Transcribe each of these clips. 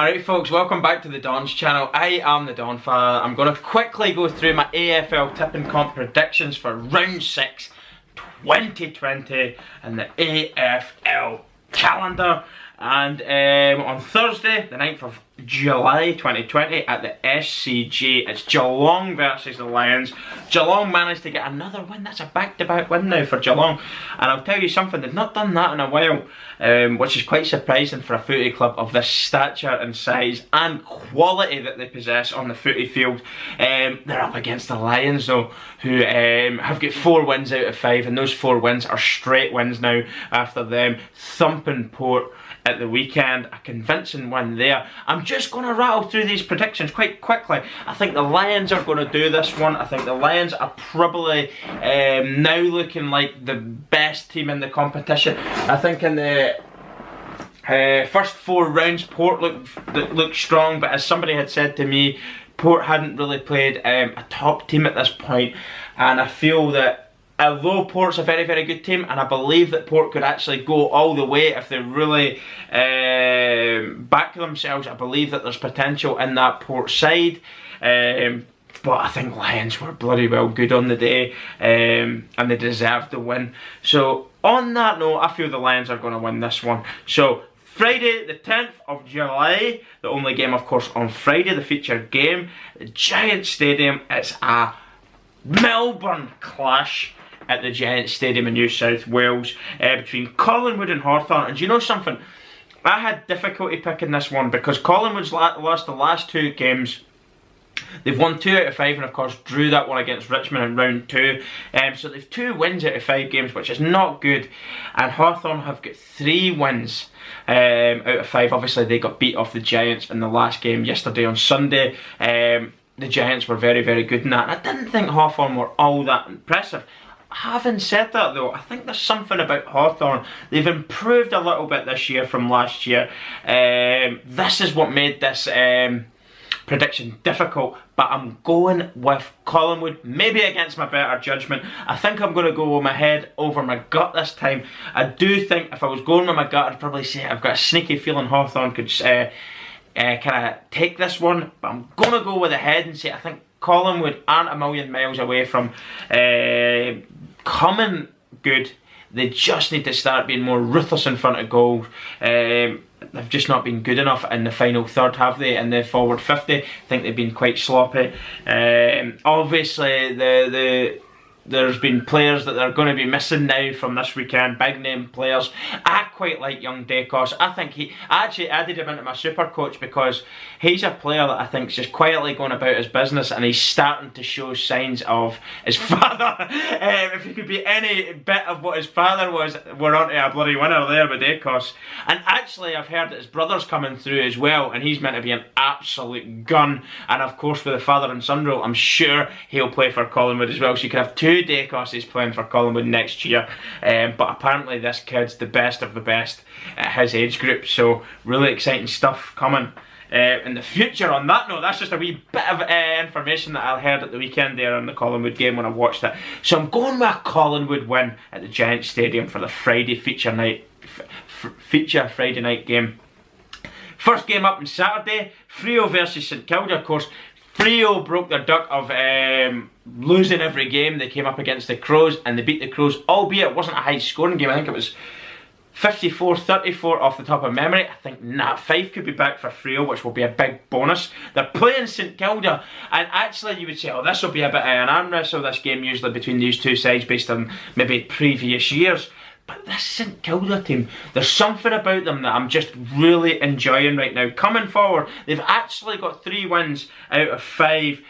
Alright folks, welcome back to the Don's channel. I am the Donfather. I'm going to quickly go through my AFL tipping comp predictions for round 6 2020 and the AFL calendar. And on Thursday, the 9th of July 2020 at the SCG, it's Geelong versus the Lions. Geelong managed to get another win. That's a back-to-back win now for Geelong. And I'll tell you something, they've not done that in a while, which is quite surprising for a footy club of this stature and size and quality that they possess on the footy field. They're up against the Lions though, who have got 4 wins out of 5, and those 4 wins are straight wins now after them thumping Port at the weekend. A convincing win there. I'm just going to rattle through these predictions quite quickly. I think the Lions are going to do this one. I think the Lions are probably now looking like the best team in the competition. I think in the first 4 rounds Port looked strong, but as somebody had said to me, Port hadn't really played a top team at this point, and I feel that although Port's a very, very good team, and I believe that Port could actually go all the way if they really back themselves, I believe that there's potential in that Port side. But I think Lions were bloody well good on the day, and they deserved the win. So on that note, I feel the Lions are going to win this one. So Friday the 10th of July, the only game of course on Friday, the featured game, the Giant Stadium. It's a Melbourne clash at the Giant Stadium in New South Wales between Collingwood and Hawthorn. And do you know something? I had difficulty picking this one because Collingwood's lost the last 2 games. They've won 2 out of 5 and of course drew that one against Richmond in round 2. So they've 2 wins out of 5 games, which is not good. And Hawthorn have got 3 wins out of 5. Obviously they got beat off the Giants in the last game yesterday on Sunday. The Giants were very, very good in that. And I didn't think Hawthorn were all that impressive. Having said that though, I think there's something about Hawthorn. They've improved a little bit this year from last year. This is what made this prediction difficult, but I'm going with Collingwood, maybe against my better judgment. I think I'm going to go with my head over my gut this time. I do think if I was going with my gut, I'd probably say I've got a sneaky feeling Hawthorn could kind of take this one, but I'm going to go with the head and say I think Collingwood aren't a million miles away from coming good. They just need to start being more ruthless in front of goals. They've just not been good enough in the final third, have they? In the forward 50, I think they've been quite sloppy. Obviously, there's been players that they're going to be missing now from this weekend, big name players. I quite like young Dacos. I think I actually added him into my super coach because he's a player that I think is just quietly going about his business, and he's starting to show signs of his father. If he could be any bit of what his father was, we're onto a bloody winner there with Dacos. And actually I've heard that his brother's coming through as well, and he's meant to be an absolute gun. And of course with the father and son rule, I'm sure he'll play for Collingwood as well, so you could have 2 Dacos playing for Collingwood next year. But apparently this kid's the best of the best at his age group, so really exciting stuff coming in the future. On that note, that's just a wee bit of information that I heard at the weekend there on the Collingwood game when I watched it. So I'm going with a Collingwood win at the Giant Stadium for the Friday feature Friday night game. First game up on Saturday, Freo versus St Kilda. Of course, Freo broke their duck of losing every game. They came up against the Crows and they beat the Crows, albeit it wasn't a high scoring game. I think it was 54-34 off the top of memory. I think Nat Fife could be back for Freo, which will be a big bonus. They're playing St Kilda, and actually you would say, oh, this will be a bit of an arm wrestle, this game usually between these 2 sides based on maybe previous years. But this St Kilda team, there's something about them that I'm just really enjoying right now. Coming forward, they've actually got 3 wins out of 5,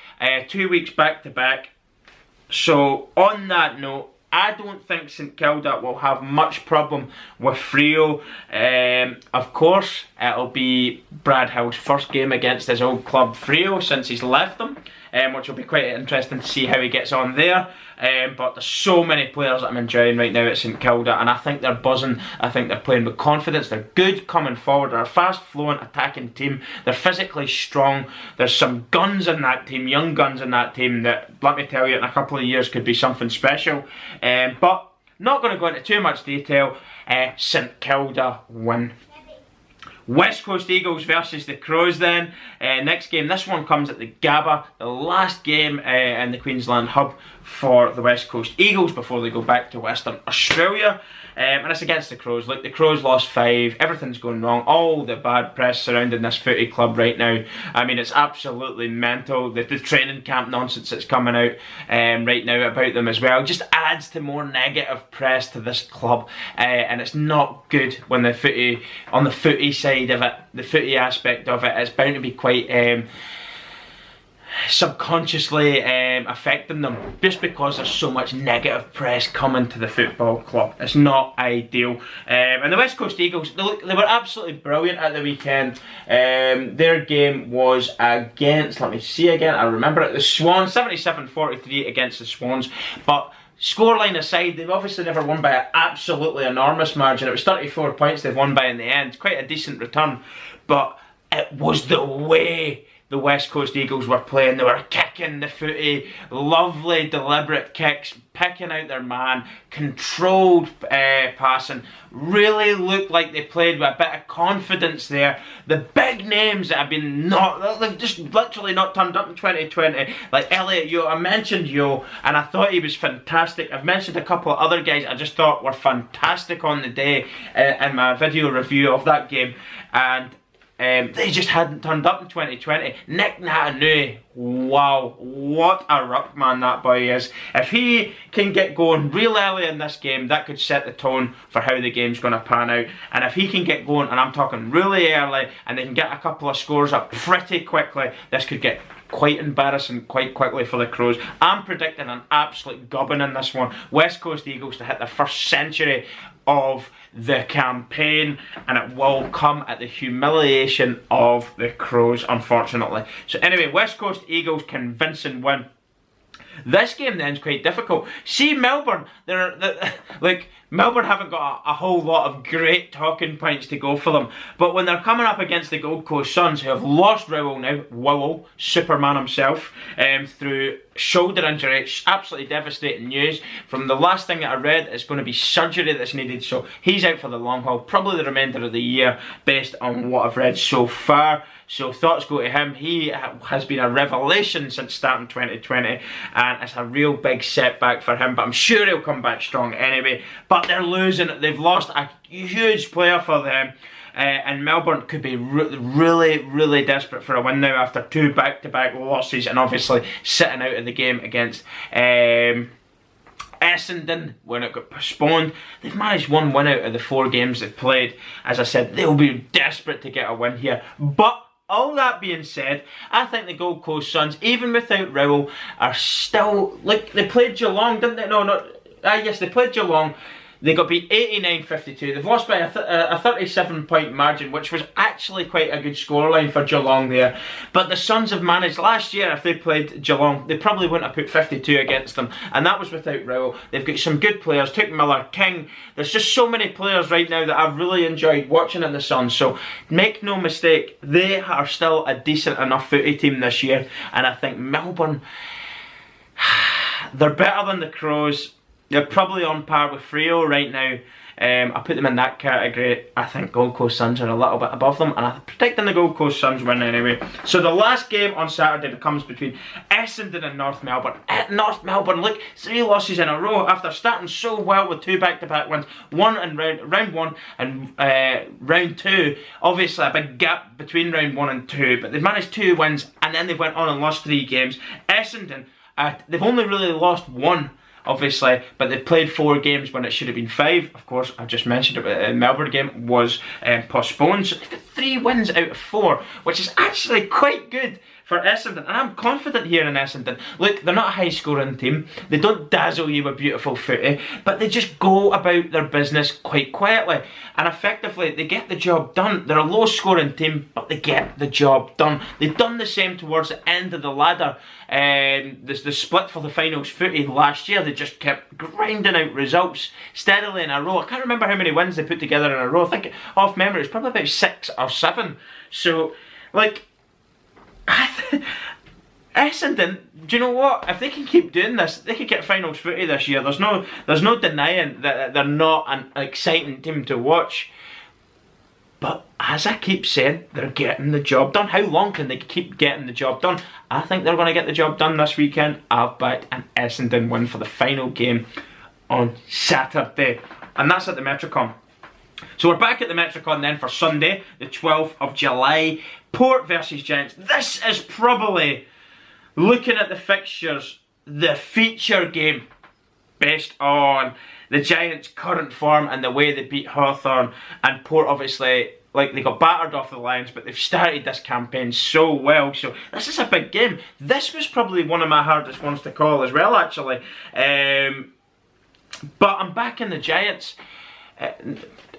2 weeks back to back. So on that note, I don't think St Kilda will have much problem with Freo. Of course, it'll be Brad Hill's first game against his old club Freo since he's left them, which will be quite interesting to see how he gets on there. But there's so many players that I'm enjoying right now at St Kilda, and I think they're buzzing. I think they're playing with confidence. They're good coming forward. They're a fast-flowing attacking team. They're physically strong. There's some guns in that team, young guns in that team that, let me tell you, in a couple of years could be something special. But not going to go into too much detail. St Kilda win. West Coast Eagles versus the Crows then. Next game, this one comes at the Gabba, the last game in the Queensland hub for the West Coast Eagles before they go back to Western Australia. And it's against the Crows. Look, the Crows lost 5, everything's going wrong, all the bad press surrounding this footy club right now. I mean, it's absolutely mental. The training camp nonsense that's coming out right now about them as well just adds to more negative press to this club, and it's not good when the footy, on the footy side of it, the footy aspect of it, it's bound to be quite subconsciously affecting them just because there's so much negative press coming to the football club. It's not ideal. And the West Coast Eagles, they were absolutely brilliant at the weekend. Their game was against, let me see again, I remember it, the Swans, 77-43 against the Swans. But scoreline aside, they've obviously never won by an absolutely enormous margin. It was 34 points they've won by in the end. Quite a decent return. But it was the way the West Coast Eagles were playing. They were kicking the footy, lovely deliberate kicks, picking out their man, controlled passing, really looked like they played with a bit of confidence there. The big names that have been they've just literally not turned up in 2020, like Elliot Yeo. I mentioned Yeo and I thought he was fantastic. I've mentioned a couple of other guys I just thought were fantastic on the day in my video review of that game, and they just hadn't turned up in 2020. Nick Natanui, wow, what a ruckman that boy is. If he can get going real early in this game, that could set the tone for how the game's going to pan out. And if he can get going, and I'm talking really early, and they can get a couple of scores up pretty quickly, this could get quite embarrassing quite quickly for the Crows. I'm predicting an absolute gubbin in this one. West Coast Eagles to hit the first century of the campaign, and it will come at the humiliation of the Crows, unfortunately. So anyway, West Coast Eagles convincing win. This game then is quite difficult. See, Melbourne, like Melbourne haven't got a whole lot of great talking points to go for them, but when they're coming up against the Gold Coast Suns, who have lost Rowell now, Wowell, Superman himself, through shoulder injury, it's absolutely devastating news. From the last thing that I read, it's going to be surgery that's needed, so he's out for the long haul, probably the remainder of the year, based on what I've read so far. So thoughts go to him. He has been a revelation since starting 2020, and it's a real big setback for him, but I'm sure he'll come back strong anyway. But they're losing, they've lost a huge player for them, and Melbourne could be really desperate for a win now after 2 back-to-back losses, and obviously sitting out of the game against Essendon when it got postponed. They've managed 1 win out of the 4 games they've played. As I said, they'll be desperate to get a win here, but all that being said, I think the Gold Coast Suns, even without Rowell, are still, like, they played Geelong, didn't they? Yes, they played Geelong. They got beat 89-52. They've lost by a 37-point margin, which was actually quite a good scoreline for Geelong there. But the Suns have managed, last year, if they played Geelong, they probably wouldn't have put 52 against them, and that was without Rowell. They've got some good players, Took Miller, King. There's just so many players right now that I've really enjoyed watching in the Suns. So make no mistake, they are still a decent enough footy team this year, and I think Melbourne, they're better than the Crows. They're probably on par with Freo right now. I put them in that category. I think Gold Coast Suns are a little bit above them, and I'm predicting the Gold Coast Suns win anyway. So the last game on Saturday becomes between Essendon and North Melbourne. At North Melbourne, look, 3 losses in a row after starting so well with 2 back-to-back wins. One in round 1 and round 2. Obviously a big gap between round 1 and 2, but they've managed 2 wins, and then they went on and lost 3 games. Essendon, they've only really lost 1. Obviously, but they've played 4 games when it should have been 5. Of course, I just mentioned it, the Melbourne game was postponed, so they've got 3 wins out of 4, which is actually quite good for Essendon, and I'm confident here in Essendon. Look, they're not a high-scoring team, they don't dazzle you with beautiful footy, but they just go about their business quite quietly, and effectively they get the job done. They're a low-scoring team, but they get the job done. They've done the same towards the end of the ladder. The split for the finals footy last year, they just kept grinding out results steadily in a row. I can't remember how many wins they put together in a row. I think, off memory, it's probably about 6 or 7. So, like, Essendon, do you know what? If they can keep doing this, they could get finals footy this year. There's no denying that they're not an exciting team to watch. But as I keep saying, they're getting the job done. How long can they keep getting the job done? I think they're going to get the job done this weekend. I've backed an Essendon win for the final game on Saturday. And that's at the Metricon. So we're back at the Metricon then for Sunday, the 12th of July. Port versus Giants. This is probably, looking at the fixtures, the feature game based on the Giants' current form and the way they beat Hawthorn. And Port obviously, like, they got battered off the Lions, but they've started this campaign so well. So this is a big game. This was probably one of my hardest ones to call as well, actually. But I'm backing the Giants.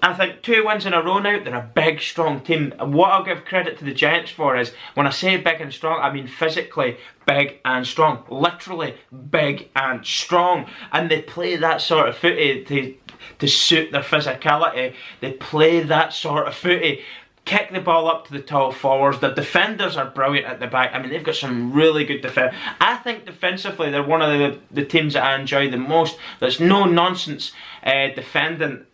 I think 2 wins in a row now. They're a big, strong team. And what I'll give credit to the Giants for is, when I say big and strong, I mean physically big and strong. Literally big and strong. And they play that sort of footy to suit their physicality. They play that sort of footy. Kick the ball up to the tall forwards. The defenders are brilliant at the back. I mean, they've got some really good defenders. I think defensively they're one of the teams that I enjoy the most. There's no nonsense defending.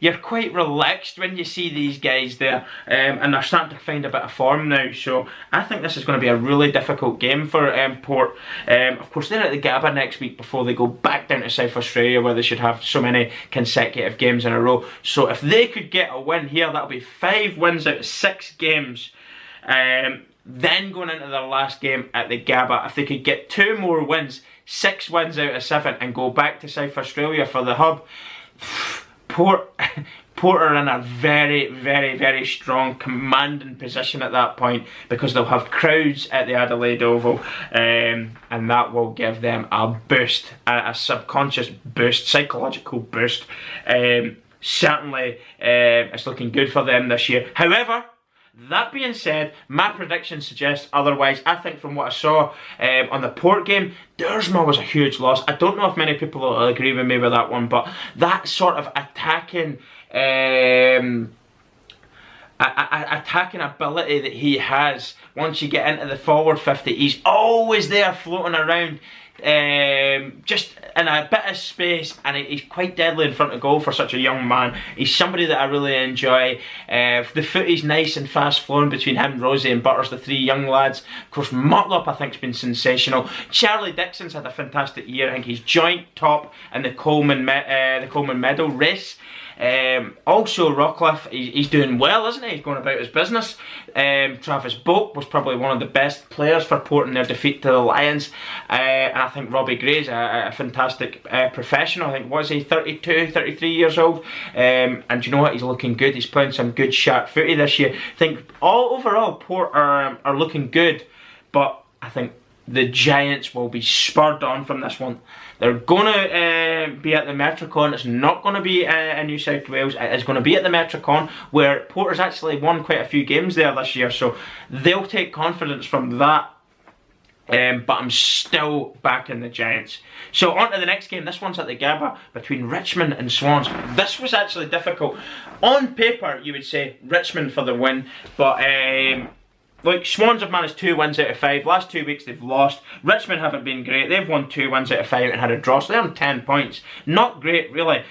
You're quite relaxed when you see these guys there, and they're starting to find a bit of form now. So I think this is going to be a really difficult game for Port. Of course, they're at the Gabba next week before they go back down to South Australia, where they should have so many consecutive games in a row. So if they could get a win here, that'll be 5 wins out of 6 games. Then going into their last game at the Gabba, if they could get 2 more wins, 6 wins out of 7, and go back to South Australia for the hub, Port are in a very, very, very strong commanding position at that point, because they'll have crowds at the Adelaide Oval, and that will give them a boost, a subconscious boost, psychological boost. Certainly, it's looking good for them this year. However, that being said, my predictions suggest otherwise. I think from what I saw on the Port game, Duursma was a huge loss. I don't know if many people will agree with me with that one, but that sort of attacking ability that he has, once you get into the forward 50, he's always there floating around, just in a bit of space, and he's quite deadly in front of goal for such a young man. He's somebody that I really enjoy. The footy's nice and fast flowing between him, Rosie and Butters, the 3 young lads. Of course, Motlop I think has been sensational. Charlie Dixon's had a fantastic year. I think he's joint top in the Coleman Medal race. Also Rockcliffe, he's doing well, isn't he? He's going about his business. Travis Boak was probably one of the best players for Port in their defeat to the Lions, and I think Robbie Gray's a fantastic professional. I think, was he 32, 33 years old, and you know what, he's looking good. He's playing some good sharp footy this year. I think overall Port are looking good, but I think the Giants will be spurred on from this one. They're going to be at the Metricon. It's not going to be in New South Wales. It is going to be at the Metricon, where Porter's actually won quite a few games there this year, so they'll take confidence from that. But I'm still backing the Giants. So on to the next game. This one's at the Gabba between Richmond and Swans. This was actually difficult. On paper, you would say Richmond for the win, but like, Swans have managed 2 wins out of 5. Last 2 weeks they've lost. Richmond haven't been great. They've won 2 wins out of 5 and had a draw, so they're on 10 points. Not great, really.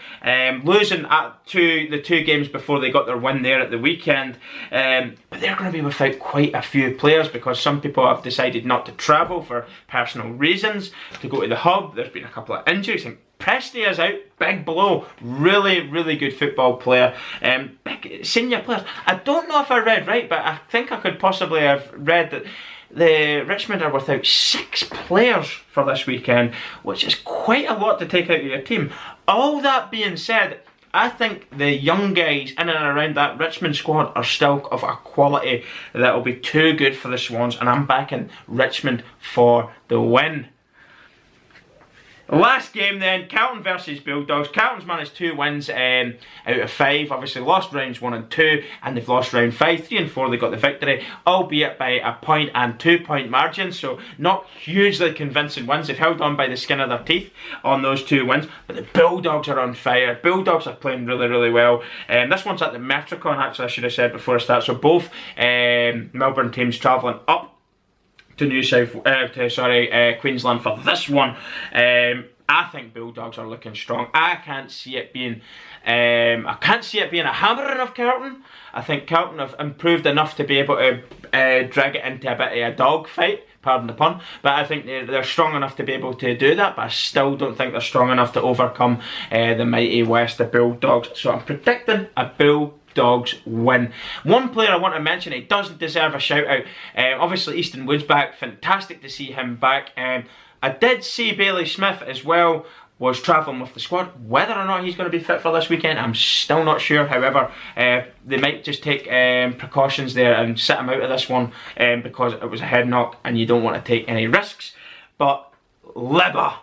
Losing at the 2 games before they got their win there at the weekend. But they're going to be without quite a few players, because some people have decided not to travel for personal reasons, to go to the hub. There's been a couple of injuries. I think Presty is out, big blow. Really, really good football player. Big senior players. I don't know if I read right, but I think I could possibly have read that the Richmond are without 6 players for this weekend, which is quite a lot to take out of your team. All that being said, I think the young guys in and around that Richmond squad are still of a quality that will be too good for the Swans, and I'm backing Richmond for the win. Last game then, Carlton versus Bulldogs. Carlton's managed 2 wins out of 5. Obviously lost rounds 1 and 2, and they've lost round 5. 3 and 4 they got the victory, albeit by a point and 2-point margin, so not hugely convincing wins. They've held on by the skin of their teeth on those 2 wins, but the Bulldogs are on fire. Bulldogs are playing really, really well. This one's at the Metricon, actually, I should have said before I start. So both Melbourne teams travelling up to Queensland for this one. I think Bulldogs are looking strong. I can't see it being a hammering of Carlton. I think Carlton have improved enough to be able to drag it into a bit of a dog fight, pardon the pun, but I think they're strong enough to be able to do that, but I still don't think they're strong enough to overcome the mighty West, the Bulldogs. So I'm predicting a Bulldogs win. One player I want to mention, he doesn't deserve a shout out. Obviously Easton Wood's back, fantastic to see him back. I did see Bailey Smith as well was travelling with the squad. Whether or not he's going to be fit for this weekend, I'm still not sure. However, they might just take precautions there and sit him out of this one because it was a head knock and you don't want to take any risks. But Libba,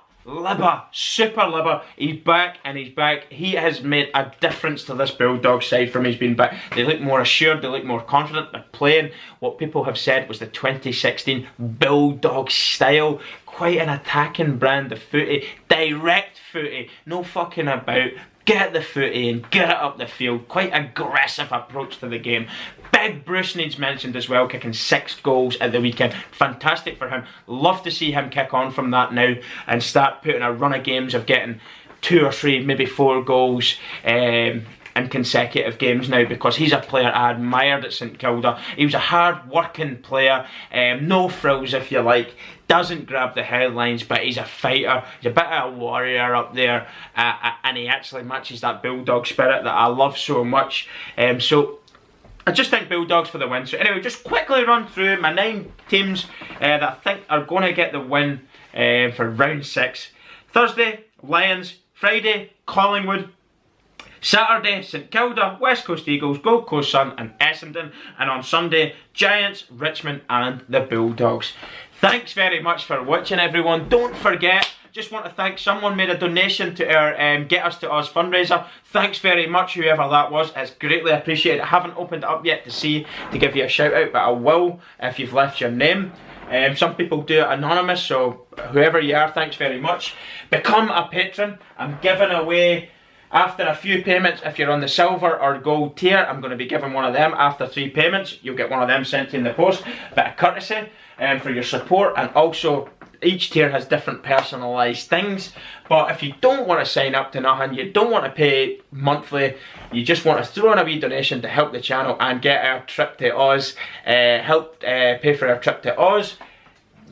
super Libba, he's back and he's back. He has made a difference to this Bulldog side from he's been back. They look more assured, they look more confident. They're playing what people have said was the 2016 Bulldog style. Quite an attacking brand of footy, direct footy, no fucking about. Get the footy and get it up the field. Quite aggressive approach to the game. Big Bruce needs mentioned as well, kicking 6 goals at the weekend. Fantastic for him. Love to see him kick on from that now and start putting a run of games of getting 2 or 3, maybe 4 goals in consecutive games now, because he's a player I admired at St Kilda. He was a hard working player, no frills if you like, doesn't grab the headlines, but he's a fighter, he's a bit of a warrior up there, and he actually matches that Bulldog spirit that I love so much. So I just think Bulldogs for the win. So anyway, just quickly run through my 9 teams that I think are going to get the win for round 6. Thursday, Lions. Friday, Collingwood. Saturday, St Kilda, West Coast Eagles, Gold Coast Sun and Essendon. And on Sunday, Giants, Richmond and the Bulldogs. Thanks very much for watching, everyone. Don't forget, just want to thank someone made a donation to our Get Us to Oz fundraiser. Thanks very much, whoever that was. It's greatly appreciated. I haven't opened it up yet to give you a shout out, but I will if you've left your name. Some people do it anonymous, so whoever you are, thanks very much. Become a patron. I'm giving away, after a few payments, if you're on the silver or gold tier, I'm going to be giving one of them after 3 payments. You'll get one of them sent to you in the post. Bit of courtesy for your support, and also each tier has different personalised things. But if you don't want to sign up to nothing, you don't want to pay monthly, you just want to throw in a wee donation to help the channel and get our trip to Oz, help pay for our trip to Oz,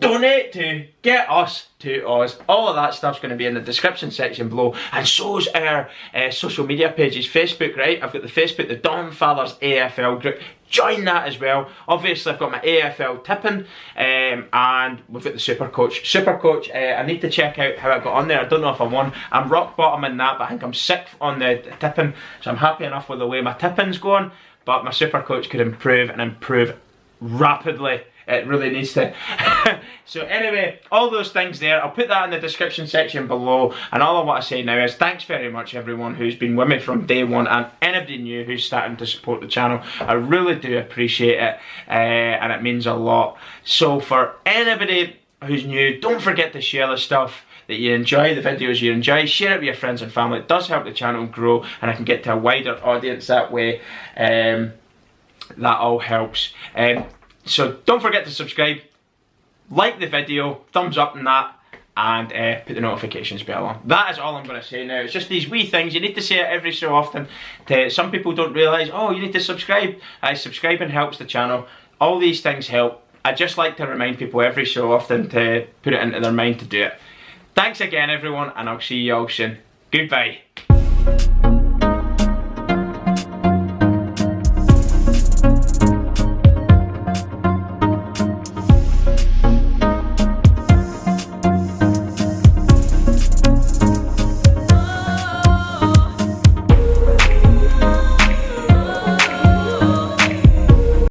donate to Get Us to Oz. All of that stuff's going to be in the description section below, and so's our social media pages. Facebook, right? I've got the Facebook, the Donfather's AFL group. Join that as well. Obviously, I've got my AFL tipping, and we've got the Super Coach. I need to check out how I got on there. I don't know if I won. I'm rock bottom in that, but I think I'm 6th on the tipping, so I'm happy enough with the way my tipping's going. But my Super Coach could improve and improve rapidly. It really needs to. So anyway, all those things there, I'll put that in the description section below. And all I want to say now is thanks very much everyone who's been with me from day one, and anybody new who's starting to support the channel. I really do appreciate it, and it means a lot. So for anybody who's new, don't forget to share the stuff that you enjoy, the videos you enjoy. Share it with your friends and family. It does help the channel grow, and I can get to a wider audience that way. That all helps. So don't forget to subscribe, like the video, thumbs up on that, and put the notifications bell on. That is all I'm going to say now. It's just these wee things. You need to say it every so often. Some people don't realise, oh, you need to subscribe. Subscribing helps the channel. All these things help. I just like to remind people every so often to put it into their mind to do it. Thanks again everyone, and I'll see you all soon. Goodbye.